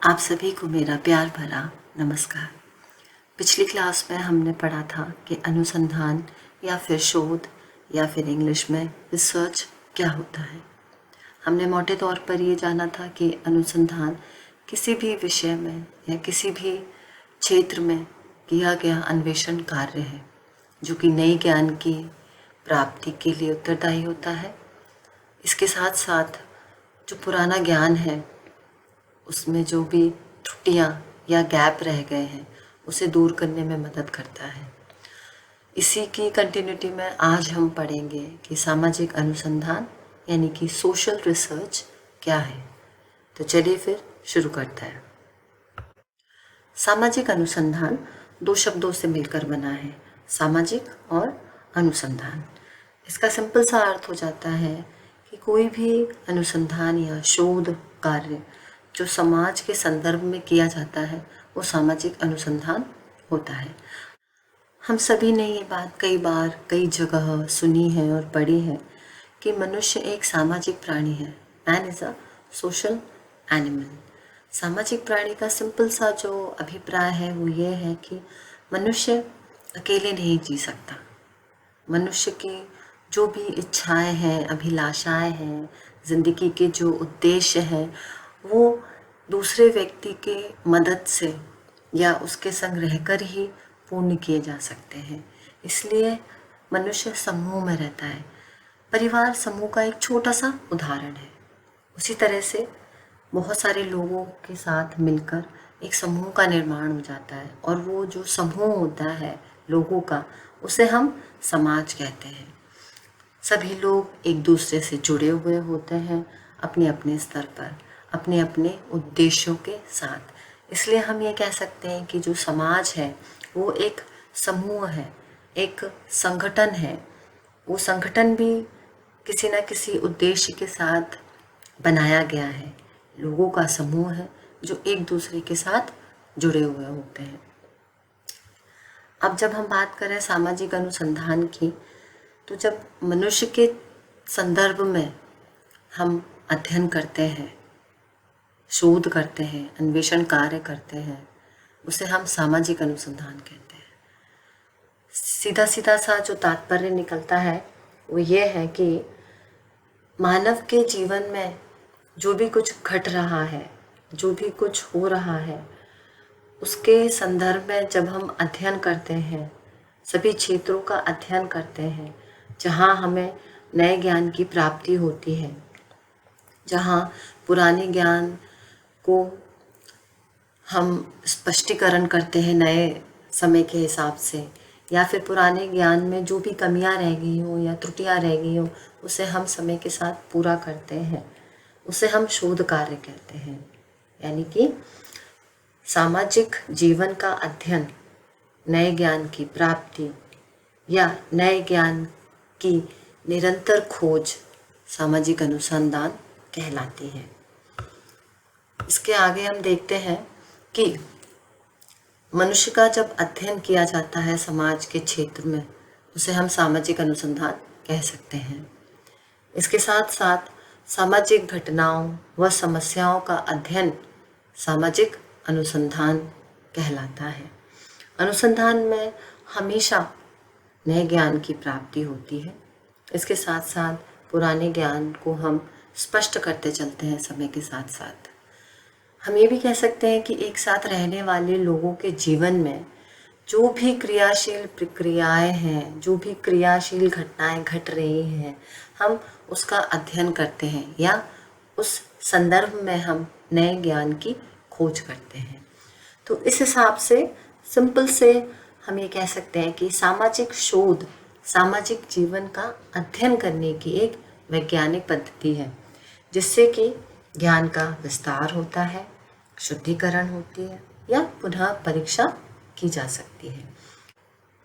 आप सभी को मेरा प्यार भरा नमस्कार। पिछली क्लास में हमने पढ़ा था कि अनुसंधान या फिर शोध या फिर इंग्लिश में रिसर्च क्या होता है। हमने मोटे तौर पर ये जाना था कि अनुसंधान किसी भी विषय में या किसी भी क्षेत्र में किया गया अन्वेषण कार्य है जो कि नए ज्ञान की प्राप्ति के लिए उत्तरदायी होता है। इसके साथ साथ जो पुराना ज्ञान है उसमें जो भी त्रुटियां या गैप रह गए हैं उसे दूर करने में मदद करता है। इसी की कंटिन्यूटी में आज हम पढ़ेंगे कि सामाजिक अनुसंधान यानी कि सोशल रिसर्च क्या है। तो चलिए फिर शुरू करते हैं। सामाजिक अनुसंधान दो शब्दों से मिलकर बना है, सामाजिक और अनुसंधान। इसका सिंपल सा अर्थ हो जाता है कि कोई भी अनुसंधान या शोध कार्य जो समाज के संदर्भ में किया जाता है वो सामाजिक अनुसंधान होता है। हम सभी ने ये बात कई बार कई जगह सुनी है और पढ़ी है कि मनुष्य एक सामाजिक प्राणी है। Man is a social animal. सामाजिक प्राणी का सिंपल सा जो अभिप्राय है वो ये है कि मनुष्य अकेले नहीं जी सकता। मनुष्य की जो भी इच्छाएं हैं, अभिलाषाएं हैं, ज़िंदगी के जो उद्देश्य हैं वो दूसरे व्यक्ति के मदद से या उसके संग रहकर ही पूर्ण किए जा सकते हैं। इसलिए मनुष्य समूह में रहता है। परिवार समूह का एक छोटा सा उदाहरण है। उसी तरह से बहुत सारे लोगों के साथ मिलकर एक समूह का निर्माण हो जाता है और वो जो समूह होता है लोगों का उसे हम समाज कहते हैं। सभी लोग एक दूसरे से जुड़े हुए होते हैं अपने अपने स्तर पर, अपने अपने उद्देश्यों के साथ। इसलिए हम ये कह सकते हैं कि जो समाज है वो एक समूह है, एक संगठन है। वो संगठन भी किसी न किसी उद्देश्य के साथ बनाया गया है। लोगों का समूह है जो एक दूसरे के साथ जुड़े हुए होते हैं। अब जब हम बात करें सामाजिक अनुसंधान की, तो जब मनुष्य के संदर्भ में हम अध्ययन करते हैं, शोध करते हैं, अन्वेषण कार्य करते हैं, उसे हम सामाजिक अनुसंधान कहते हैं। सीधा सीधा सा जो तात्पर्य निकलता है वो ये है कि मानव के जीवन में जो भी कुछ घट रहा है, जो भी कुछ हो रहा है, उसके संदर्भ में जब हम अध्ययन करते हैं, सभी क्षेत्रों का अध्ययन करते हैं जहाँ हमें नए ज्ञान की प्राप्ति होती है, जहाँ पुराने ज्ञान को हम स्पष्टीकरण करते हैं नए समय के हिसाब से, या फिर पुराने ज्ञान में जो भी कमियां रह गई हो या त्रुटियां रह गई हो उसे हम समय के साथ पूरा करते हैं, उसे हम शोध कार्य कहते हैं। यानी कि सामाजिक जीवन का अध्ययन, नए ज्ञान की प्राप्ति या नए ज्ञान की निरंतर खोज सामाजिक अनुसंधान कहलाती है। इसके आगे हम देखते हैं कि मनुष्य का जब अध्ययन किया जाता है समाज के क्षेत्र में उसे हम सामाजिक अनुसंधान कह सकते हैं। इसके साथ साथ सामाजिक घटनाओं व समस्याओं का अध्ययन सामाजिक अनुसंधान कहलाता है। अनुसंधान में हमेशा नए ज्ञान की प्राप्ति होती है। इसके साथ साथ पुराने ज्ञान को हम स्पष्ट करते चलते हैं समय के साथ साथ। हम ये भी कह सकते हैं कि एक साथ रहने वाले लोगों के जीवन में जो भी क्रियाशील प्रक्रियाएं हैं, जो भी क्रियाशील घटनाएं घट रही हैं, हम उसका अध्ययन करते हैं या उस संदर्भ में हम नए ज्ञान की खोज करते हैं। तो इस हिसाब से सिंपल से हम ये कह सकते हैं कि सामाजिक शोध सामाजिक जीवन का अध्ययन करने की एक वैज्ञानिक पद्धति है जिससे कि ज्ञान का विस्तार होता है, शुद्धिकरण होती है या पुनः परीक्षा की जा सकती है।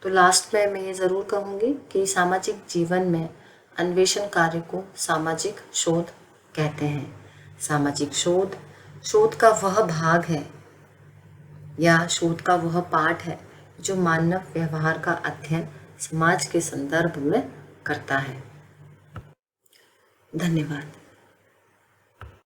तो लास्ट में मैं ये ज़रूर कहूँगी कि सामाजिक जीवन में अन्वेषण कार्य को सामाजिक शोध कहते हैं। सामाजिक शोध शोध का वह भाग है या शोध का वह पाठ है जो मानव व्यवहार का अध्ययन समाज के संदर्भ में करता है। धन्यवाद।